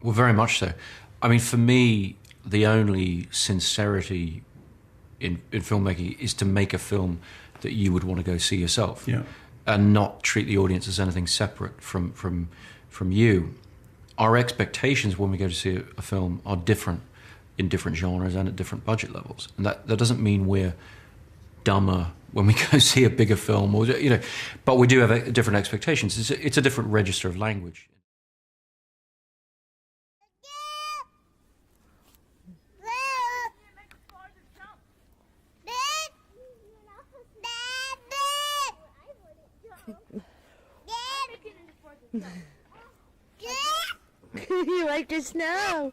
Well, very much so. I mean, for me, the only sincerity in filmmaking is to make a film that you would want to go see yourself, and not treat the audience as anything separate from you. Our expectations when we go to see a film are different in different genres and at different budget levels, and that doesn't mean we're dumber when we go see a bigger film, or but we do have different expectations. It's a different register of language. You like the snow?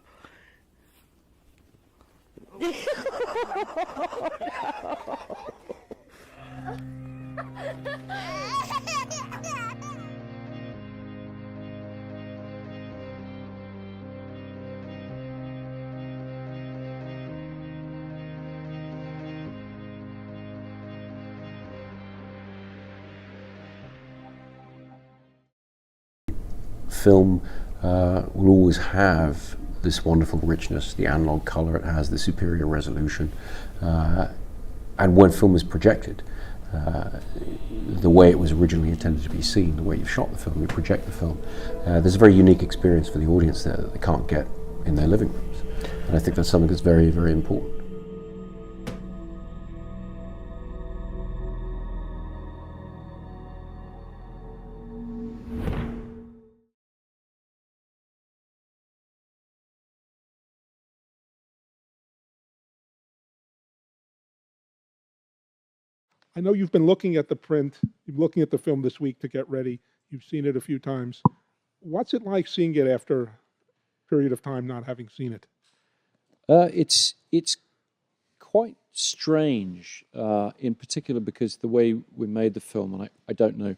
Film will always have this wonderful richness, the analog color it has, the superior resolution, and when film is projected, the way it was originally intended to be seen, the way you shot the film, you project the film, there's a very unique experience for the audience there that they can't get in their living rooms, and I think that's something that's very, very important. I know you've been looking at the print, you've been looking at the film this week to get ready. You've seen it a few times. What's it like seeing it after a period of time not having seen it? It's quite strange, in particular because the way we made the film, and I don't know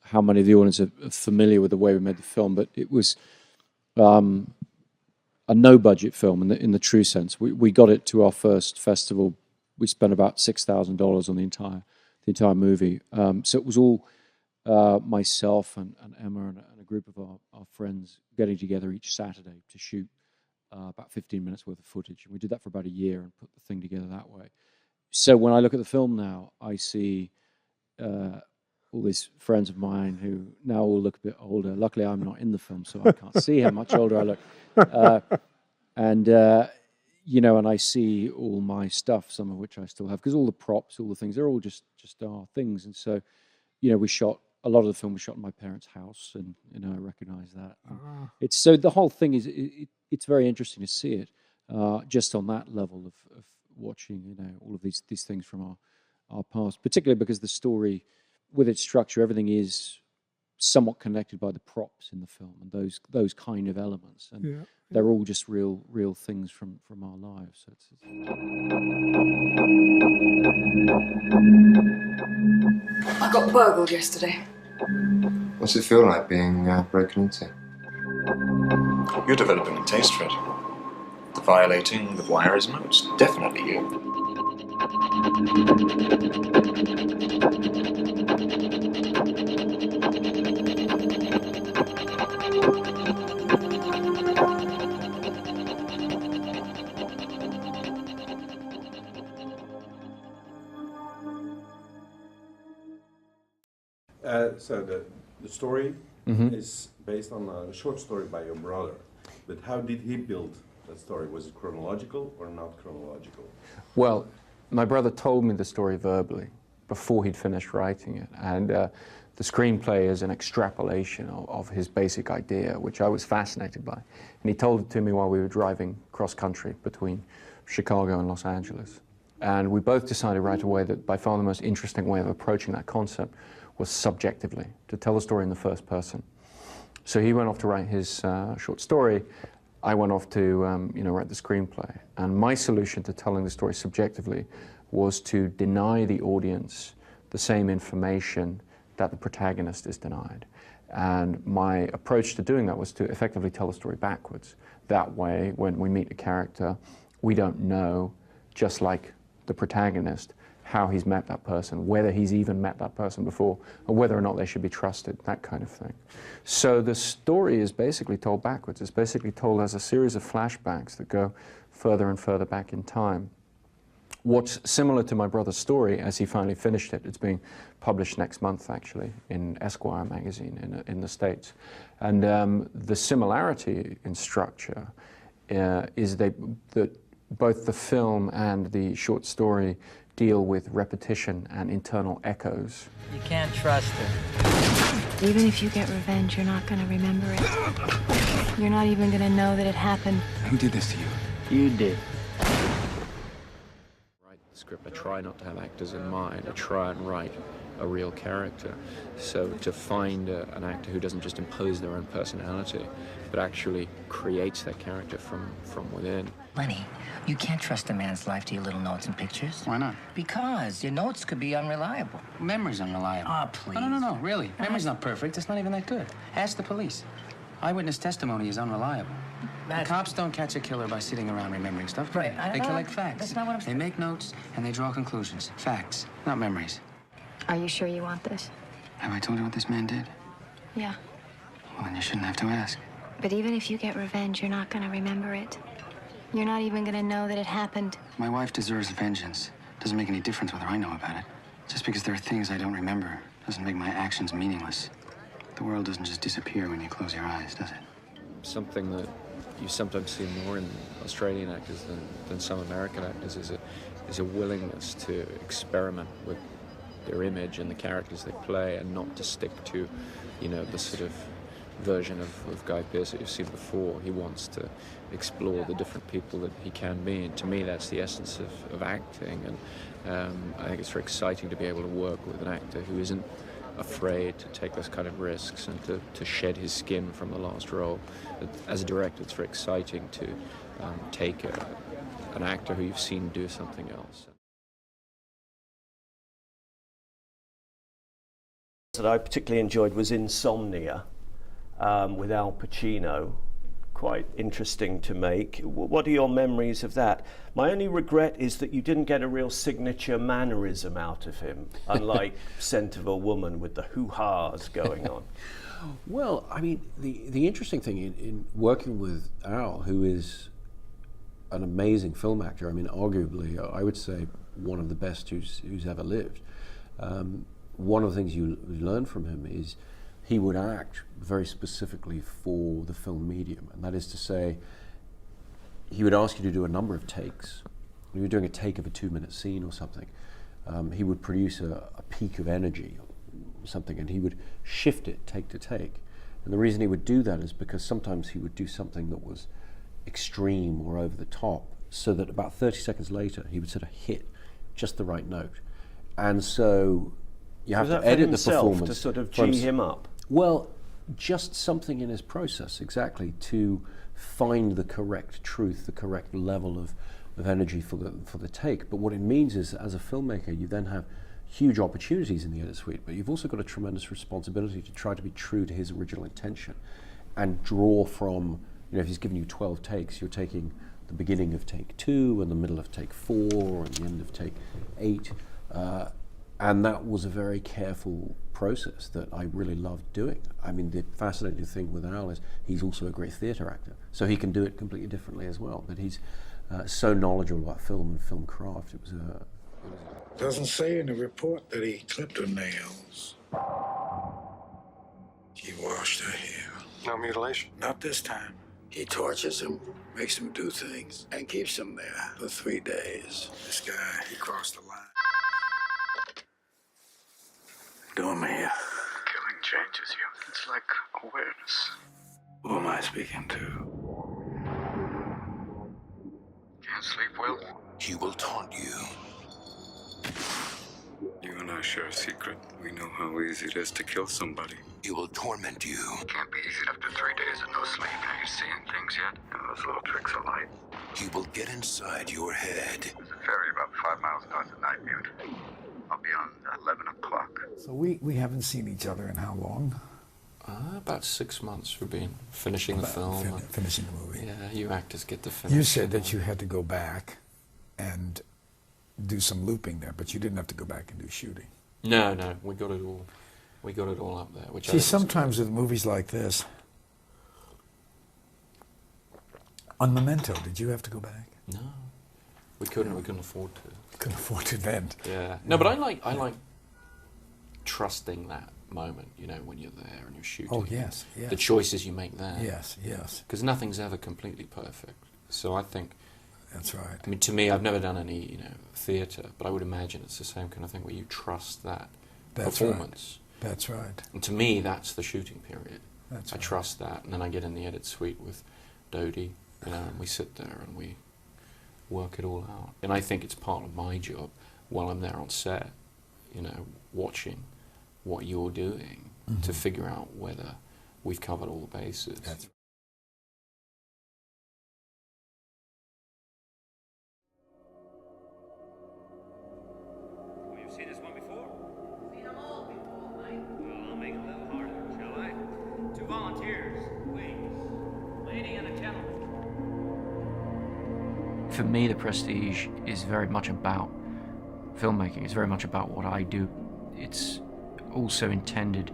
how many of the audience are familiar with the way we made the film, but it was a no-budget film in the true sense. We got it to our first festival. We spent about $6,000 on the entire movie. So it was all myself and Emma and a group of our friends getting together each Saturday to shoot about 15 minutes worth of footage. And we did that for about a year and put the thing together that way. So when I look at the film now, I see all these friends of mine who now all look a bit older. Luckily, I'm not in the film, so I can't see how much older I look. And I see all my stuff, some of which I still have, because all the props, all the things, they're all just our things. And so, we shot, a lot of the film was shot in my parents' house, and, I recognize that. It's so the whole thing is, it's very interesting to see it, just on that level of watching, all of these things from our past, particularly because the story, with its structure, everything is somewhat connected by the props in the film and those kind of elements, and they're all just real things from our lives. So I got burgled yesterday. What's it feel like being broken into? You're developing a taste for it. The violating, the voyeurism, it's definitely you. So the story is based on a short story by your brother, but how did he build that story? Was it chronological or not chronological? Well, my brother told me the story verbally before he'd finished writing it, and the screenplay is an extrapolation of his basic idea, which I was fascinated by. And he told it to me while we were driving cross-country between Chicago and Los Angeles. And we both decided right away that by far the most interesting way of approaching that concept was subjectively, to tell the story in the first person. So he went off to write his short story. I went off to write the screenplay. And my solution to telling the story subjectively was to deny the audience the same information that the protagonist is denied. And my approach to doing that was to effectively tell the story backwards. That way, when we meet a character, we don't know, just like the protagonist, how he's met that person, whether he's even met that person before, or whether or not they should be trusted, that kind of thing. So the story is basically told backwards. It's basically told as a series of flashbacks that go further and further back in time. What's similar to my brother's story, as he finally finished it, it's being published next month, actually, in Esquire magazine in the States. And the similarity in structure is that both the film and the short story deal with repetition and internal echoes. You can't trust her. Even if you get revenge, you're not going to remember it. You're not even going to know that it happened. Who did this to you? You did. Write the script. I try not to have actors in mind. I try and write a real character. So to find an actor who doesn't just impose their own personality, but actually creates that character from within. Lenny, you can't trust a man's life to your little notes and pictures. Why not? Because your notes could be unreliable. Memory's unreliable. Ah, please. No, really. Memory's not perfect. It's not even that good. Ask the police. Eyewitness testimony is unreliable. The cops don't catch a killer by sitting around remembering stuff. Right. They collect facts. That's not what I'm saying. They make notes and they draw conclusions. Facts, not memories. Are you sure you want this? Have I told you what this man did? Yeah. Well, then you shouldn't have to ask. But even if you get revenge, you're not going to remember it. You're not even going to know that it happened. My wife deserves vengeance. Doesn't make any difference whether I know about it. Just because there are things I don't remember doesn't make my actions meaningless. The world doesn't just disappear when you close your eyes, does it? Something that you sometimes see more in Australian actors than some American actors is a willingness to experiment with their image and the characters they play, and not to stick to, the sort of version of Guy Pearce that you've seen before. He wants to explore the different people that he can be, and to me that's the essence of acting. And I think it's very exciting to be able to work with an actor who isn't afraid to take those kind of risks and to shed his skin from the last role. As a director, it's very exciting to take an actor who you've seen do something else. That I particularly enjoyed was Insomnia with Al Pacino. Quite interesting to make. What are your memories of that? My only regret is that you didn't get a real signature mannerism out of him, unlike Scent of a Woman with the hoo-has going on. Well, I mean, the interesting thing in working with Al, who is an amazing film actor, I mean, arguably, I would say one of the best who's ever lived. One of the things you learn from him is he would act very specifically for the film medium, and that is to say, he would ask you to do a number of takes. When you were doing a take of a 2-minute scene or something, he would produce a peak of energy or something, and he would shift it take to take. And the reason he would do that is because sometimes he would do something that was extreme or over the top, so that about 30 seconds later, he would sort of hit just the right note. And so you have to edit the performance to sort of gee him up. Well, just something in his process, exactly, to find the correct truth, the correct level of energy for the take. But what it means is, as a filmmaker, you then have huge opportunities in the edit suite, but you've also got a tremendous responsibility to try to be true to his original intention and draw from, if he's given you 12 takes, you're taking the beginning of take 2 and the middle of take 4 and the end of take 8. And that was a very careful process that I really loved doing. I mean, the fascinating thing with Al is he's also a great theatre actor, so he can do it completely differently as well. But he's so knowledgeable about film and film craft. It was Doesn't say in the report that he clipped her nails. He washed her hair. No mutilation? Not this time. He tortures him, makes him do things, and keeps him there for 3 days. This guy, he crossed the line. Doing me here. Killing changes you. It's like awareness. Who am I speaking to? Can't sleep well? He will taunt you. You and I share a secret. We know how easy it is to kill somebody. He will torment you. It can't be easy after 3 days of no sleep. Are you seeing things yet? And those little tricks of light. He will get inside your head. There's a ferry about 5 miles north of Nightmute. I'll be on 11 o'clock. So we haven't seen each other in how long? About 6 months we've been finishing the film. Finishing the movie. Yeah, you actors get to finish. You said that you had to go back and do some looping there, but you didn't have to go back and do shooting. No, we got it all up there. Which See, sometimes with movies like this, on Memento, did you have to go back? No, we couldn't. We couldn't afford to. Couldn't afford to then. Yeah. No, but I like trusting that moment. You know, when you're there and you're shooting. Oh yes, yes. The choices you make there. Yes, yes. Because nothing's ever completely perfect. So I think. That's right. I mean, to me, I've never done any, theatre, but I would imagine it's the same kind of thing where you trust that performance. Right. That's right. And to me, that's the shooting period. That's I trust that, and then I get in the edit suite with Dodie, and we sit there and we work it all out. And I think it's part of my job while I'm there on set, watching what you're doing to figure out whether we've covered all the bases. That's Seen this one before? Seen them all before, Mike. Well, I'll make it a little harder, shall I? 2 volunteers, please. Lady and a gentleman. For me, The Prestige is very much about filmmaking. It's very much about what I do. It's also intended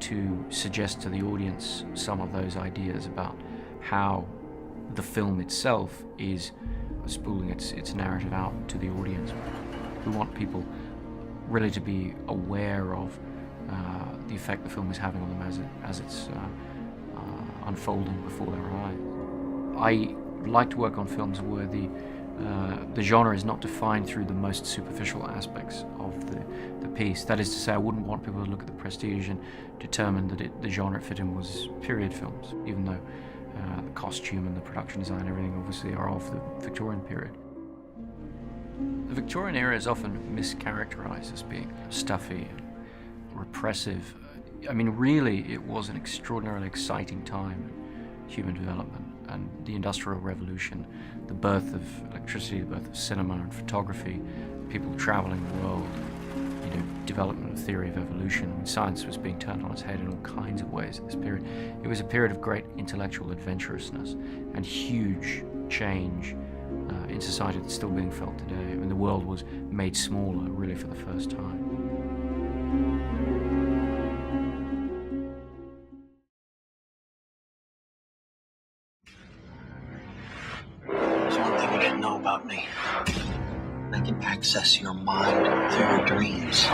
to suggest to the audience some of those ideas about how the film itself is spooling its narrative out to the audience. We want people really to be aware of the effect the film is having on them as it's unfolding before their eyes. I like to work on films where the genre is not defined through the most superficial aspects of the piece. That is to say, I wouldn't want people to look at The Prestige and determine that the genre it fit in was period films, even though the costume and the production design and everything obviously are of the Victorian period. The Victorian era is often mischaracterized as being stuffy and repressive. I mean, really, it was an extraordinarily exciting time in human development, and the Industrial Revolution, the birth of electricity, the birth of cinema and photography, people traveling the world, development of theory of evolution. I mean, science was being turned on its head in all kinds of ways at this period. It was a period of great intellectual adventurousness and huge change in society that's still being felt today. I mean, the world was made smaller, really, for the first time. There's one thing you should know about me. I can access your mind through your dreams.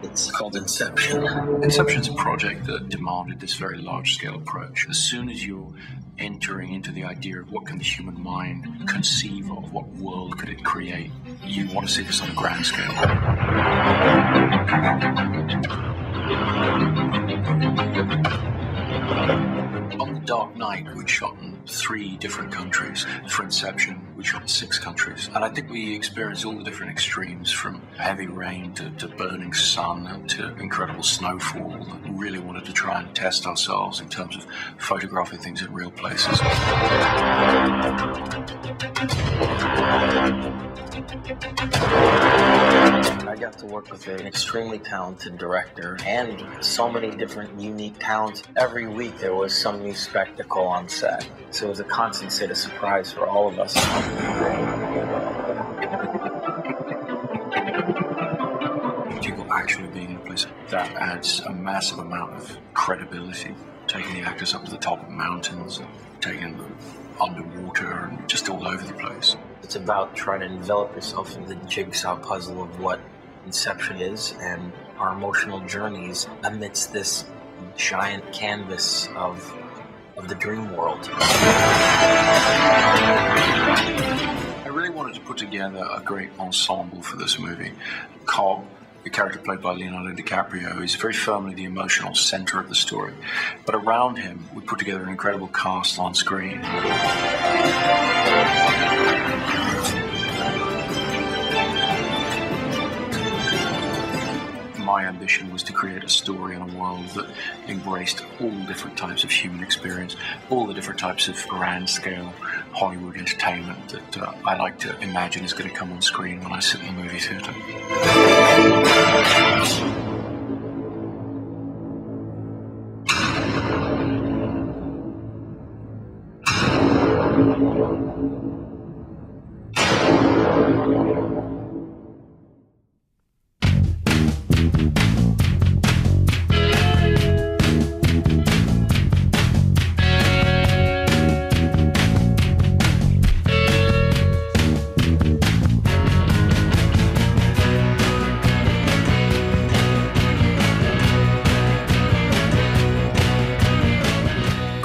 It's called Inception. Inception's a project that demanded this very large-scale approach. As soon as you're entering into the idea of what can the human mind conceive of, what world could it create, you want to see this on a grand scale. On The Dark Knight, we'd shot in 3 different countries. For Inception, we shot in 6 countries. And I think we experienced all the different extremes, from heavy rain to burning sun to incredible snowfall. We really wanted to try and test ourselves in terms of photographing things in real places. I got to work with an extremely talented director and so many different unique talents. Every week there was some new spectacle on set. So it was a constant state of surprise for all of us. People actually being in a place that adds a massive amount of credibility. Taking the actors up to the top of mountains, taking them underwater and just all over the place. It's about trying to envelop yourself in the jigsaw puzzle of what Inception is and our emotional journeys amidst this giant canvas of the dream world. I really wanted to put together a great ensemble for this movie. Cobb, the character played by Leonardo DiCaprio, is very firmly the emotional center of the story. But around him, we put together an incredible cast on screen. My ambition was to create a story in a world that embraced all different types of human experience, all the different types of grand scale Hollywood entertainment that I like to imagine is going to come on screen when I sit in the movie theater.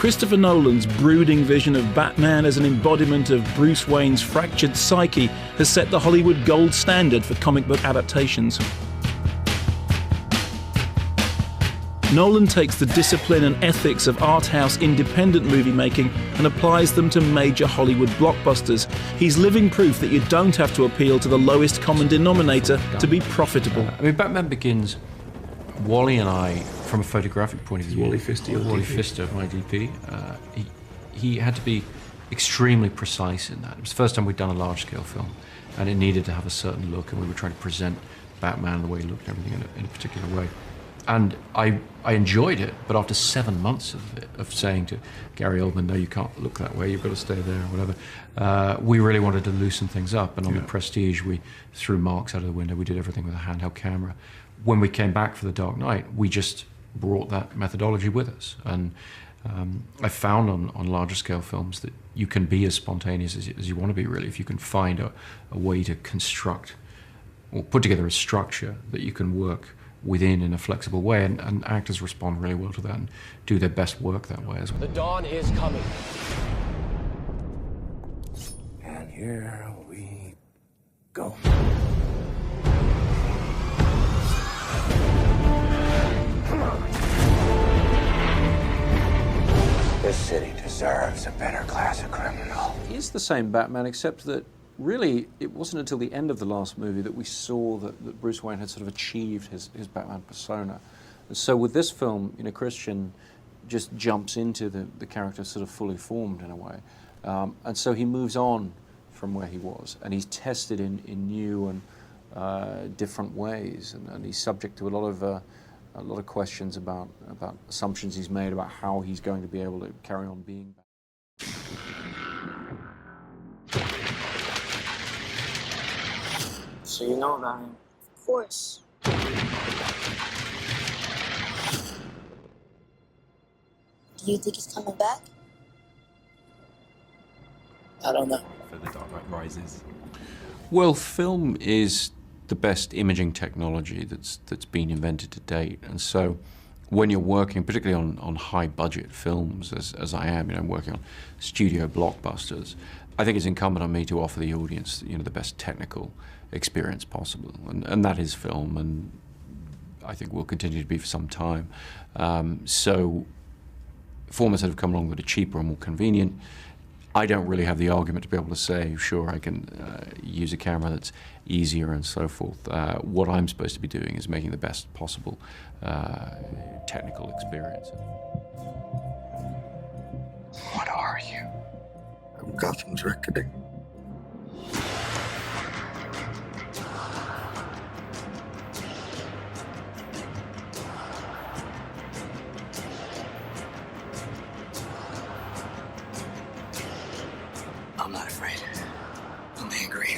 Christopher Nolan's brooding vision of Batman as an embodiment of Bruce Wayne's fractured psyche has set the Hollywood gold standard for comic book adaptations. Nolan takes the discipline and ethics of art house independent movie making and applies them to major Hollywood blockbusters. He's living proof that you don't have to appeal to the lowest common denominator to be profitable. I mean, Batman Begins, Wally and I, from a photographic point of view, Wally Pfister, Wally Pfister, my DP, he had to be extremely precise in that. It was the first time we'd done a large-scale film, and it needed to have a certain look, and we were trying to present Batman the way he looked and everything in a particular way. And I enjoyed it, but after 7 months of saying to Gary Oldman, no, you can't look that way, you've got to stay there, or whatever, we really wanted to loosen things up. And on the Prestige, we threw marks out of the window, we did everything with a handheld camera. When we came back for The Dark Knight, we just brought that methodology with us. And I found on larger scale films that you can be as spontaneous as you want to be, really, if you can find a way to construct or put together a structure that you can work within in a flexible way, and actors respond really well to that and do their best work that way as well. The dawn is coming. And here we go. This city deserves a better class of criminal. It's the same Batman, except that really, it wasn't until the end of the last movie that we saw that Bruce Wayne had sort of achieved his Batman persona. And so with this film, you know, Christian just jumps into the character sort of fully formed in a way. And so he moves on from where he was, and he's tested in new and different ways, and he's subject to a lot of questions about assumptions he's made about how he's going to be able to carry on being Batman. So you know about him? Of course. Do you think he's coming back? I don't know. For The Dark Knight Rises. Well, film is the best imaging technology that's been invented to date, and so when you're working, particularly on high-budget films, as I am, you know, I'm working on studio blockbusters, I think it's incumbent on me to offer the audience, you know, the best technical experience possible, and that is film, and I think will continue to be for some time. So formats that have come along that are cheaper and more convenient, I don't really have the argument to be able to say, sure, I can use a camera that's easier and so forth. What I'm supposed to be doing is making the best possible technical experience. What are you? I'm Gotham's reckoning. I'm not afraid. I'm angry.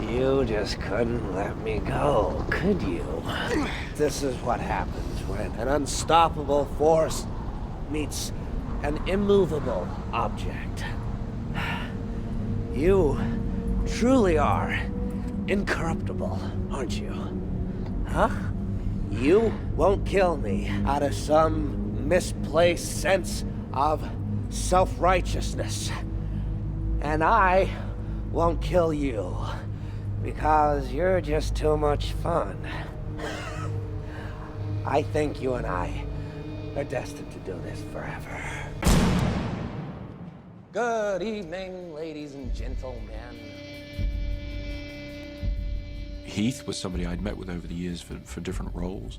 You just couldn't let me go, could you? This is what happens when an unstoppable force meets an immovable object. You truly are incorruptible, aren't you? Huh? You won't kill me out of some misplaced sense of self-righteousness. And I won't kill you because you're just too much fun. I think you and I are destined to do this forever. Good evening, ladies and gentlemen. Heath was somebody I'd met with over the years for different roles.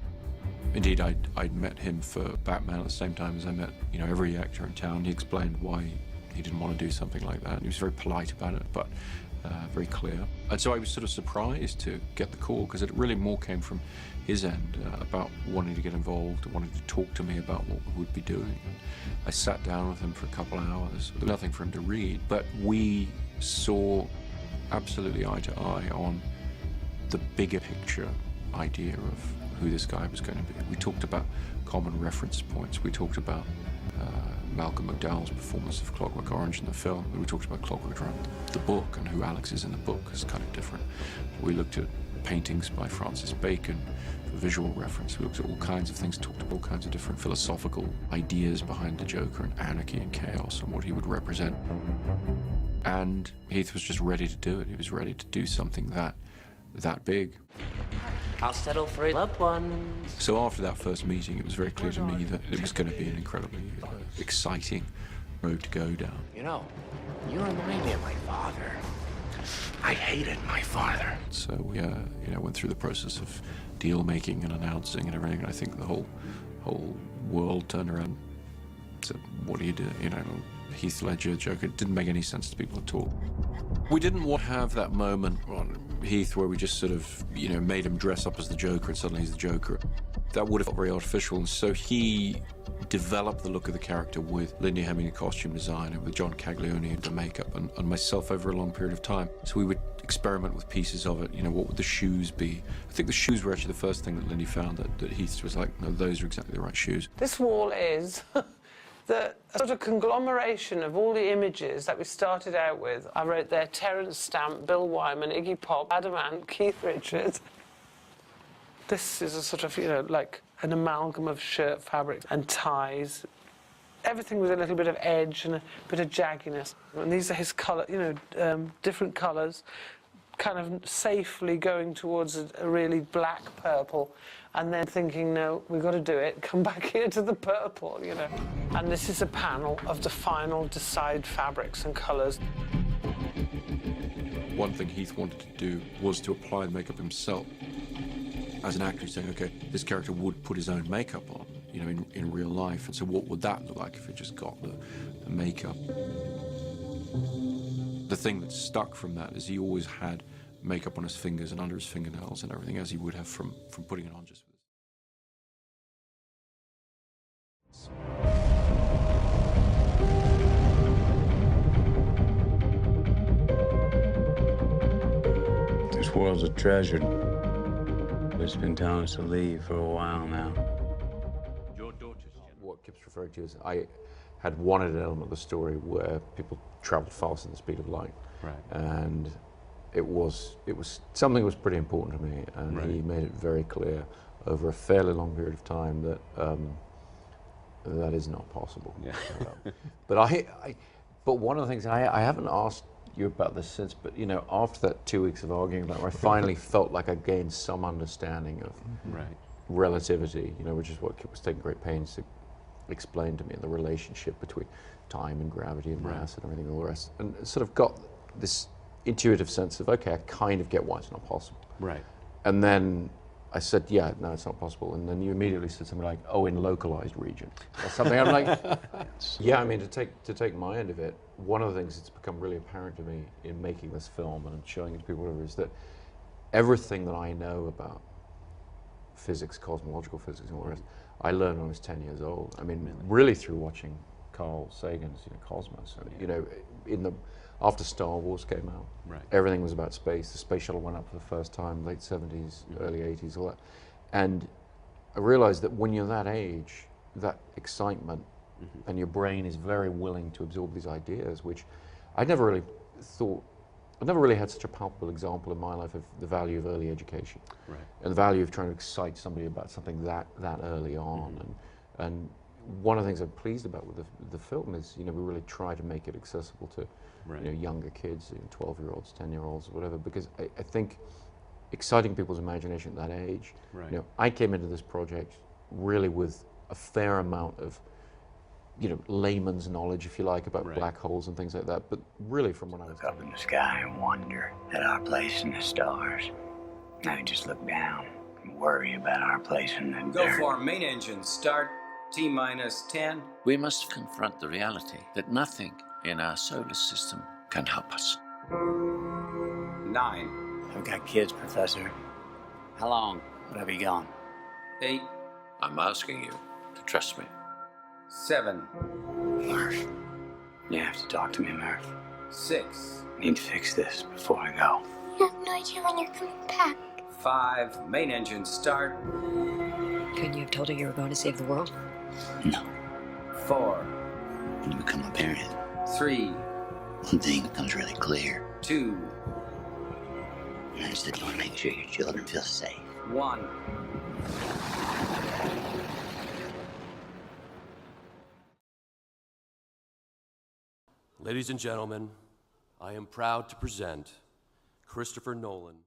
Indeed, I'd met him for Batman at the same time as I met, you know, every actor in town. He explained why he didn't want to do something like that. And he was very polite about it, but very clear. And so I was sort of surprised to get the call, because it really more came from his end about wanting to get involved, wanting to talk to me about what we would be doing. And I sat down with him for a couple of hours. There was nothing for him to read, but we saw absolutely eye to eye on the bigger picture idea of who this guy was going to be. We talked about common reference points. We talked about Malcolm McDowell's performance of Clockwork Orange in the film. We talked about Clockwork Orange, the book, and who Alex is in the book is kind of different. We looked at paintings by Francis Bacon for visual reference. We looked at all kinds of things, talked about all kinds of different philosophical ideas behind the Joker and anarchy and chaos and what he would represent. And Heath was just ready to do it. He was ready to do something that big. I'll settle for a loved one. So after that first meeting, it was very clear to me that it was going to be an incredibly exciting road to go down. You know, you remind me of my father. I hated my father. So we, went through the process of deal making and announcing and everything. And I think the whole world turned around and said, "What do you do?" Heath Ledger, Joker, it didn't make any sense to people at all. We didn't want to have that moment on Heath where we just sort of, made him dress up as the Joker and suddenly he's the Joker. That would have felt very artificial, and so he developed the look of the character with Lindy Hemming, the costume designer, with John Caglione and the makeup, and myself over a long period of time. So we would experiment with pieces of it. What would the shoes be? I think the shoes were actually the first thing that Lindy found that Heath was like, no, those are exactly the right shoes. This wall is the sort of conglomeration of all the images that we started out with. I wrote there Terence Stamp, Bill Wyman, Iggy Pop, Adam Ant, Keith Richards. This is a sort of, like an amalgam of shirt fabrics and ties. Everything with a little bit of edge and a bit of jagginess. And these are his colour, different colours, kind of safely going towards a really black purple, and then thinking, no, we've got to do it, come back here to the purple, And this is a panel of the final decide fabrics and colours. One thing Heath wanted to do was to apply the makeup himself. As an actor, saying, okay, this character would put his own makeup on, in real life. And so what would that look like if it just got the makeup? The thing that stuck from that is he always had makeup on his fingers and under his fingernails and everything, as he would have from putting it on just with his... This world's a treasure. It's been telling us to leave for a while now. What Kip's referring to is I had wanted an element of the story where people traveled faster than the speed of light. Right. And it was something that was pretty important to me, and right. He made it very clear over a fairly long period of time that that is not possible. Yeah. But one of the things I haven't asked you about this since, but after that 2 weeks of arguing about it, I finally felt like I gained some understanding of relativity, which is what Kip was taking great pains to explain to me, the relationship between time and gravity and mass and everything, all the rest, and sort of got this intuitive sense of, okay, I kind of get why it's not possible. Right. And then I said, yeah, no, it's not possible. And then you immediately said something like, oh, in localized region or something. I'm like, yeah, I mean, to take my end of it, one of the things that's become really apparent to me in making this film and showing it to people, whatever, is that everything that I know about physics, cosmological physics and all the rest, I learned when I was 10 years old. I mean, really through watching Carl Sagan's Cosmos. After Star Wars came out, everything was about space. The space shuttle went up for the first time, late 70s, early 80s, all that. And I realized that when you're that age, that excitement, and your brain is very willing to absorb these ideas, which I never really had such a palpable example in my life of the value of early education, and the value of trying to excite somebody about something that early on. And one of the things I'm pleased about with the film is, we really try to make it accessible to younger kids, 12-year-olds, 10-year-olds, whatever, because I think exciting people's imagination at that age. I came into this project really with a fair amount of layman's knowledge, if you like, about black holes and things like that, but really from when I was look up in the sky and wonder at our place in the stars. Now you just look down and worry about our place in the Go dirt. for main engine start. T-minus 10. We must confront the reality that nothing in our solar system can help us. 9. I've got kids, Professor. How long would I be gone? 8. I'm asking you to trust me. 7. Murph, you have to talk to me, Murph. 6. I need to fix this before I go. You have no idea when you're coming back. 5. Main engine start. Couldn't you have told her you were going to save the world? No. 4. When you become a parent, 3. one thing becomes really clear. 2. And that is that you want to make sure your children feel safe. 1. Ladies and gentlemen, I am proud to present Christopher Nolan.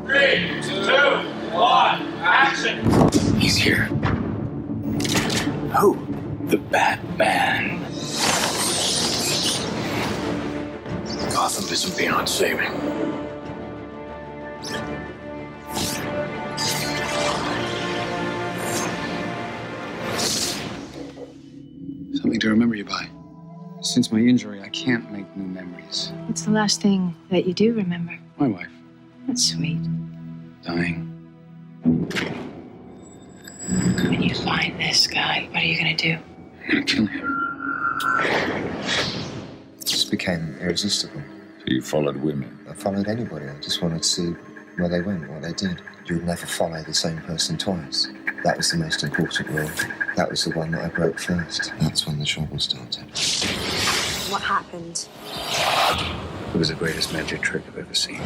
3, 2, 1, action! He's here. Who? The Batman. Gotham isn't beyond saving. Something to remember you by. Since my injury, I can't make new memories. What's the last thing that you do remember? My wife, That's sweet. dying. When you find this guy, what are you gonna do? I'm gonna kill him. It just became irresistible. So you followed women? I followed anybody. I just wanted to see where they went, what they did. You would never follow the same person twice. That was the most important rule. That was the one that I broke first. That's when the trouble started. What happened? It was the greatest magic trick I've ever seen.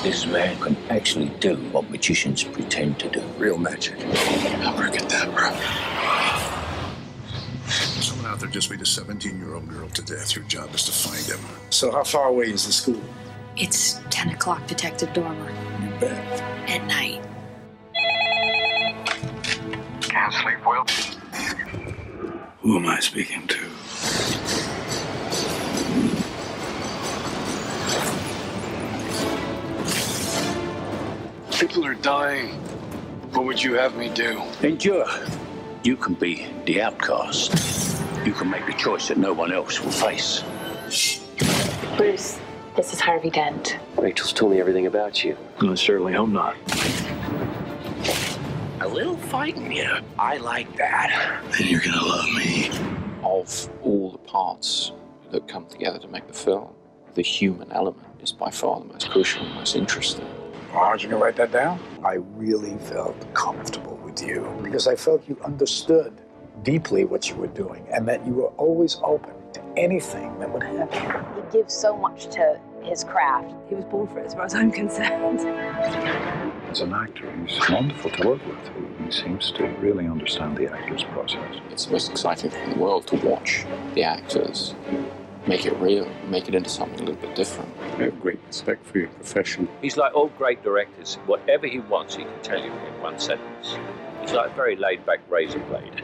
This man can actually do what magicians pretend to do. Real magic. Abracadabra. Someone out there just beat a 17-year-old girl to death. Your job is to find him. So how far away is the school? It's 10 o'clock, Detective Dormer. You bet. At night. Can't sleep well? Who am I speaking to? People are dying. What would you have me do? Endure. You can be the outcast. You can make the choice that no one else will face. Bruce, this is Harvey Dent. Rachel's told me everything about you. I certainly hope not. A little fighting, yeah. I like that. Then you're gonna love me. Of all the parts that come together to make the film, the human element is by far the most crucial and most interesting. How'd you write that down? I really felt comfortable with you because I felt you understood deeply what you were doing and that you were always open to anything that would happen. He gives so much to his craft. He was born for it as far as I'm concerned. As an actor, he's wonderful to work with. He seems to really understand the actor's process. It's the most exciting thing in the world to watch the actors make it real, make it into something a little bit different. I have great respect for your profession. He's like all great directors. Whatever he wants, he can tell you in one sentence. He's like a very laid-back razor blade.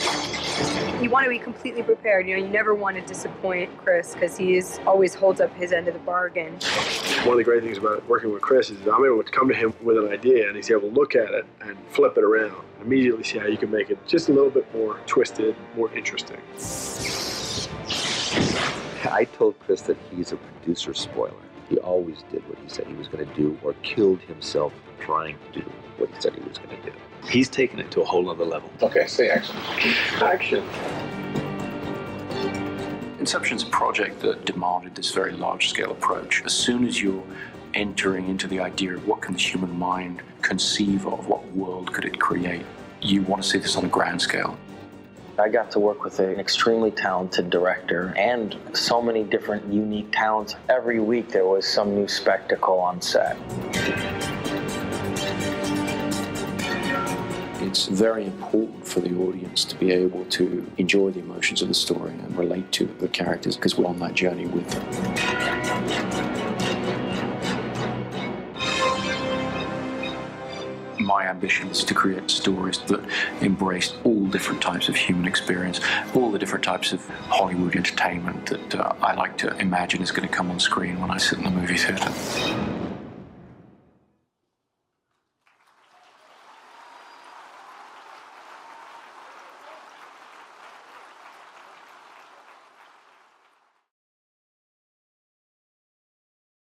You want to be completely prepared. You know, you never want to disappoint Chris because he always holds up his end of the bargain. One of the great things about working with Chris is I'm able to come to him with an idea and he's able to look at it and flip it around and immediately see how you can make it just a little bit more twisted, more interesting. I told Chris that he's a producer spoiler. He always did what he said he was going to do or killed himself trying to do what he said he was going to do. He's taken it to a whole other level. Okay, say action. Action. Inception's a project that demanded this very large-scale approach. As soon as you're entering into the idea of what can the human mind conceive of, what world could it create, you want to see this on a grand scale. I got to work with an extremely talented director and so many different unique talents. Every week there was some new spectacle on set. It's very important for the audience to be able to enjoy the emotions of the story and relate to the characters because we're on that journey with them. My ambition is to create stories that embrace all different types of human experience, all the different types of Hollywood entertainment that I like to imagine is going to come on screen when I sit in the movie theater.